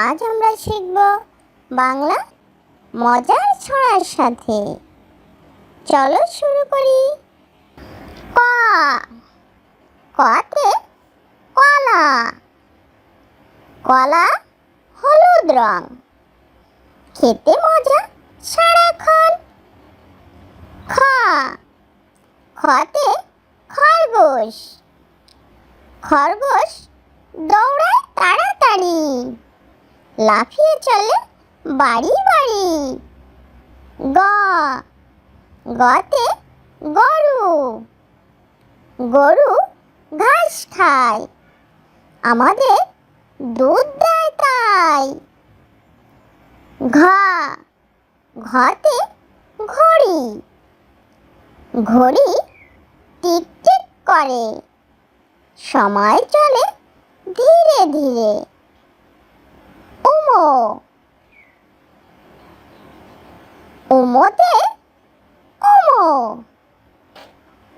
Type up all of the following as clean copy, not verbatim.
আজ আমরা শিখব বাংলা মজার ছড়ার সাথে। চলো শুরু করি। ক, কতে কলা। কলা হলুদ রং, খেতে মজা সারাক্ষণ। খ, খতে খরগোশ। খরগোশ দৌড়ায় তাড়াতাড়ি, লাফিয়ে চলে বাড়ি বাড়ি। গ, গতে গরু। গরু ঘাস খায়, আমাদের দুধ দেয় তাই। ঘ, ঘতে ঘড়ি। ঘড়ি টিক টিক করে, সময় চলে ধীরে ধীরে। উমো, উমোতে উমো।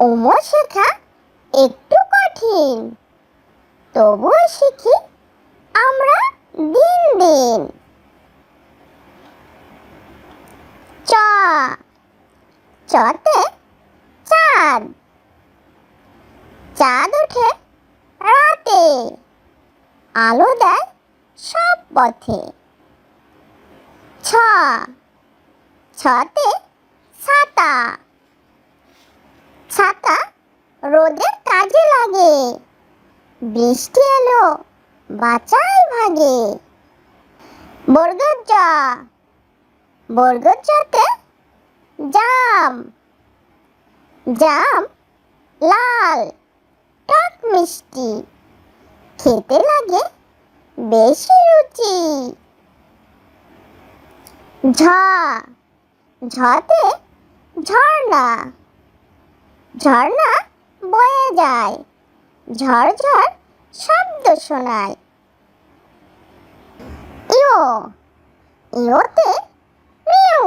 উমো শেখা একটু কঠিন, তবুও শিখি আমরা দিন দিন। চ, চতে চাঁদ। চাঁদ ওঠে রাতে, আলো দেয় সব পথে। ছ, ছতে ছাতা। ছাতা রোদে কাজে লাগে, বৃষ্টি এলো বাঁচায় ভাগে। বর্গজ, বর্গজতে জাম। জাম লাল টক মিষ্টি, খেতে লাগে বেশি রুচি। ঝ, ঝতে ঝর্ণা। ঝর্ণা বয়ে যায়, ঝরঝর শব্দ শোনায়। ইও, ইওতে মিউ।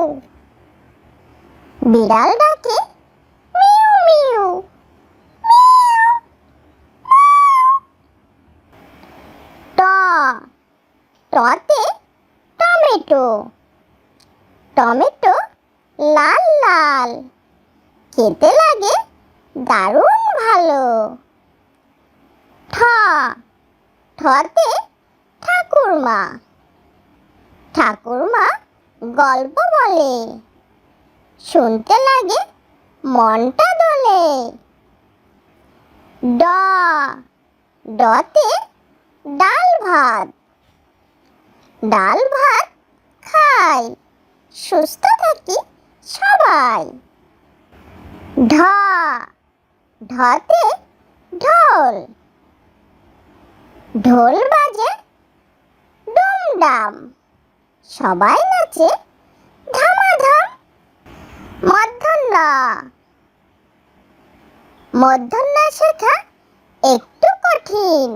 বিড়াল ডাকে মিউ মিউ। ট, টতে টমেটো। টমেটো লাল লাল, খেতে লাগে দারুণ ভালো। ঠ, ঠতে ঠাকুরমা। ঠাকুরমা গল্প বলে, শুনতে লাগে মনটা দোলে। ড, ডতে ডাল ভাত। ডাল ভাত খাই, সুস্থ থাকি সবাই। ঢ, ঢতে ঢোল। ঢোল বাজে ডুমডাম, সবাই নাচে ধামাধাম। মূর্ধন্য, মূর্ধন্য শেখা একটু কঠিন,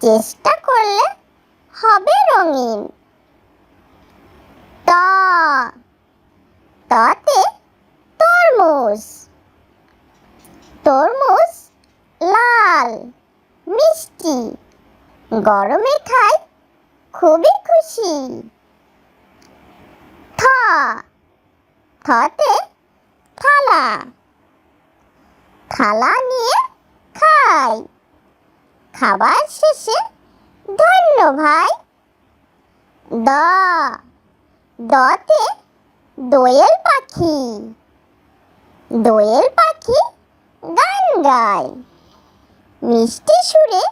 চেষ্টা করলে হবে রঙিন। ত, ততে তরমুজ। তরমুজ লাল মিষ্টি, গরমে খাই খুবই খুশি। থ, থতে থালা। থালা নিয়ে খাই, খাবার শেষে ধন্য ভাই। দ, দতে দোয়েল পাখি। দোয়েল পাখি গান গায়, মিষ্টি সুরে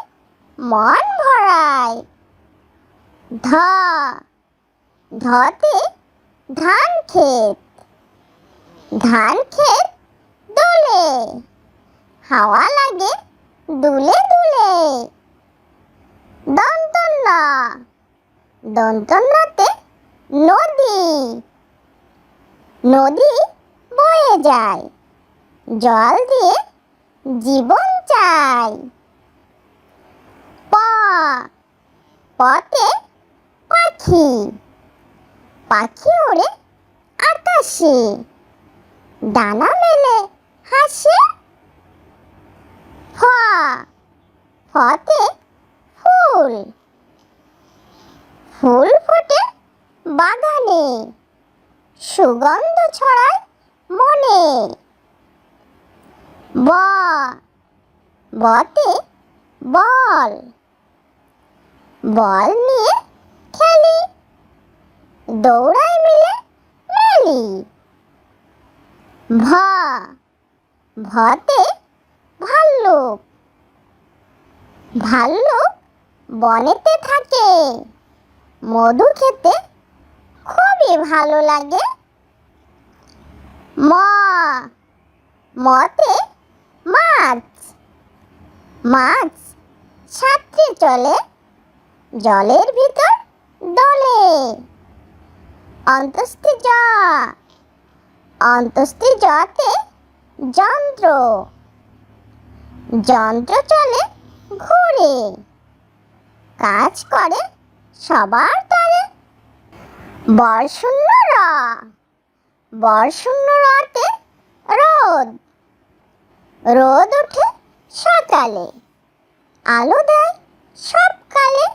মন ভরায়। ধ, ধতে ধান ক্ষেত। ধান ক্ষেত দোলে, হাওয়া লাগে দুলে দুলে। দন্তন্য, দন্তন্যতে নদী। নদী বয়ে যায়, জল দিয়ে জীবন চাই। প, পতে পাখি। পাখি ওড়ে আকাশে, ডানা মেলে হাসে। ফ, ফতে ফুল। ফুল ফোটে বাগানে, সুগন্ধ ছড়ায় মনে। বতে বল, বল নিয়ে খেলি, দৌড়াই মিলে মেলি। ভতে ভাল্লুক, ভাল্লুক বনেতে থাকে, মধু খেতে খুবই ভালো লাগে। মতে মাছ, মাছ সাঁতরে চলে, জলের ভিতর দোলে। অন্তস্থি জতে যন্ত্র, যন্ত্র চলে ঘুরে, কাজ করে সবার তরে। বরশূন্য রতে রোদ, রোদ ওঠে সকালে, আলো দেয় সব কালে।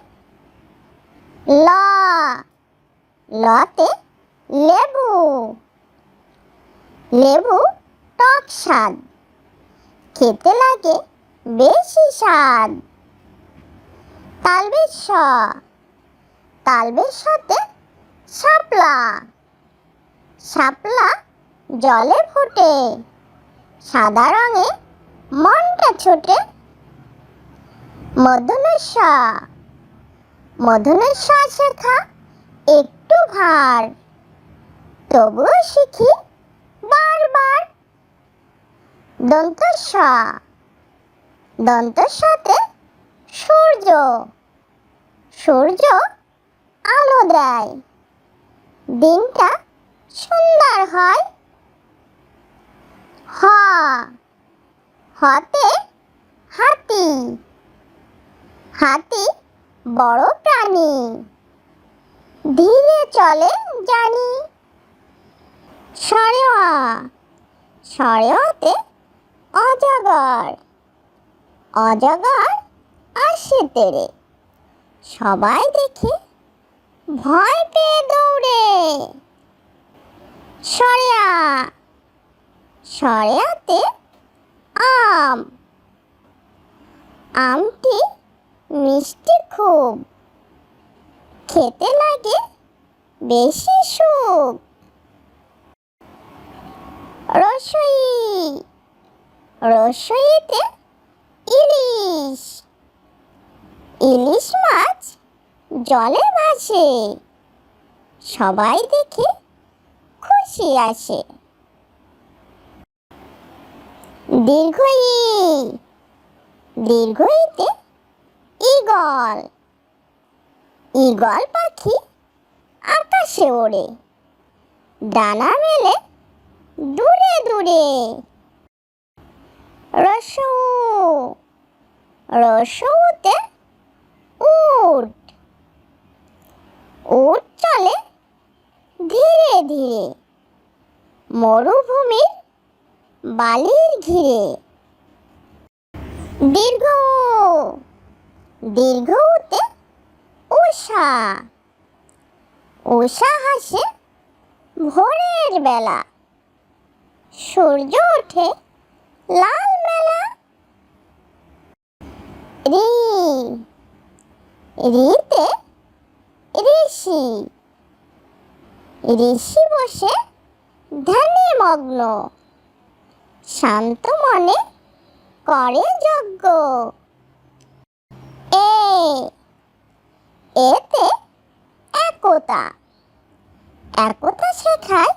লতে লেবু, লেবু টক স্বাদ, খেতে লাগে বেশি স্বাদ। তালবের সাথে শাপলা, শাপলা জলে ফোটে, সাদা রঙে মনটা ছোটে। মধুনস্ব শেখা একটু ভার, তবুও শিখি বারবার। দন্তস্বতে সূর্য, সূর্য আলো দেয়, দিনটা সুন্দর হয়। হতে হাতি, হাতি বড় প্রাণী, ধীরে চলে জানি। সরেওয়াতে অজগর, অজগর আসে তেড়ে, সবাই দেখে ভয় পেয়ে দৌড়ে। সরেয়াতে আম, আমটি মিষ্টি খুব, খেতে লাগে বেশি সুখ। রসইতে ইলিশ, ইলিশ মাছ জলে ভাসে, সবাই দেখে খুশি আসে। দীর্ঘইতে ঈগল, ঈগল পাখি আকাশে ওড়ে, ডানা মেলে দূরে দূরে। রসৌতে উট, উট চলে ধীরে ধীরে, মরুভূমির বালির ঘিরে। দীর্ঘউতে উষা, উষা হাসে ভোরের বেলা, সূর্য ওঠে লাল মেলা। ঋতে ঋষি, ঋষি বসে ধ্যানে মগ্ন, শান্ত মনে করে যজ্ঞ। এতে একতা, একতা শেখায়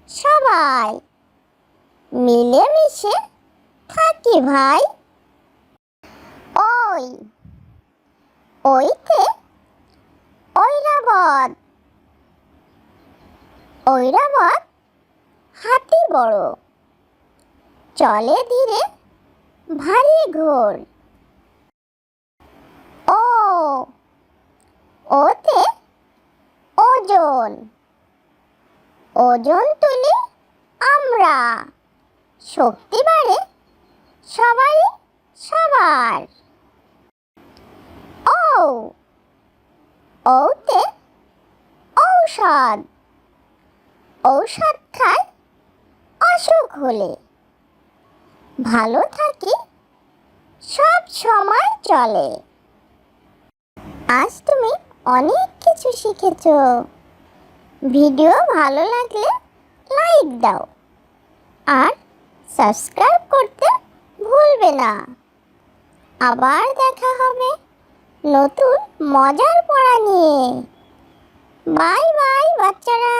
সবাই, মিলেমিশে থাকি ভাই। ওইতে ঐরাবত, ঐরাবত হাতি বড়, চলে ধীরে ভারী ঘোর। ওতে ওজন, ওজন তুলি আমরা, শক্তি বাড়ে সবাই সবার। ওতে ঔষধ। ঔষধ খায় অসুখ হলে। ভালো থাকে, সব সময় চলে। আজ তুমি অনেক কিছু শিখেছো। ভিডিও ভালো লাগলে লাইক দাও আর সাবস্ক্রাইব করতে ভুলবে না। আবার দেখা হবে নতুন মজার পড়া নিয়ে। বাই বাই বাচ্চারা।